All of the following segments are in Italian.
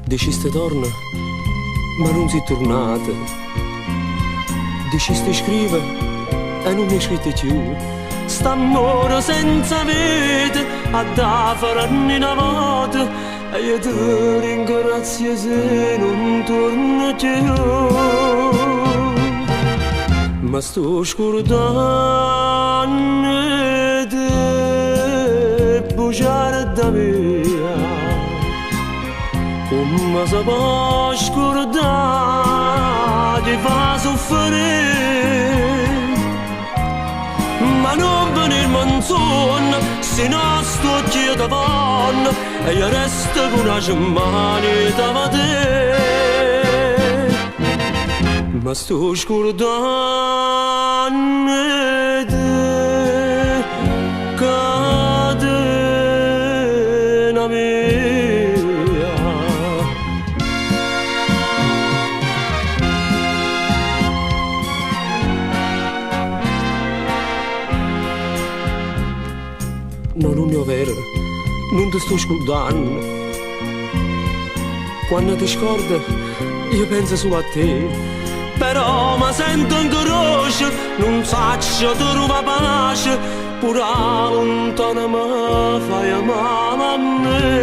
Deciste torna, ma non si è tornata. Deciste scrive e non mi scrive più. St'amore senza vita a da faranno una volta e io ti ringrazio se non torno più. Ma sto scordando di bruciare da me. Come si può scordare di fa soffrire? Ma non venirmi intorno se non sto qui davanti e io resto con una cimania da te. Ma sto scordando di catena mia. No, non è vero, non ti sto scordando. Quando ti scordo, io penso solo a te. Però mi sento in croce, non faccio trovare pace, pure lontana mi fai male a me.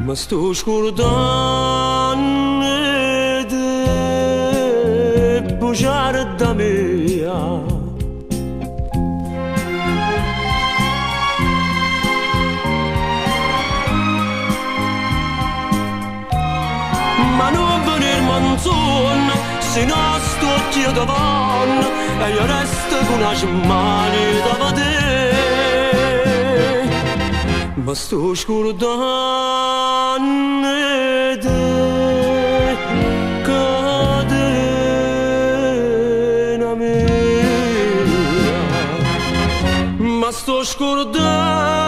Ma sto scordando di bruciare da me. Ma non venirmi intorno se non sto qui davanti e io resto con una cimania da te. Ma sto scordando di catena mia. Ma sto scordando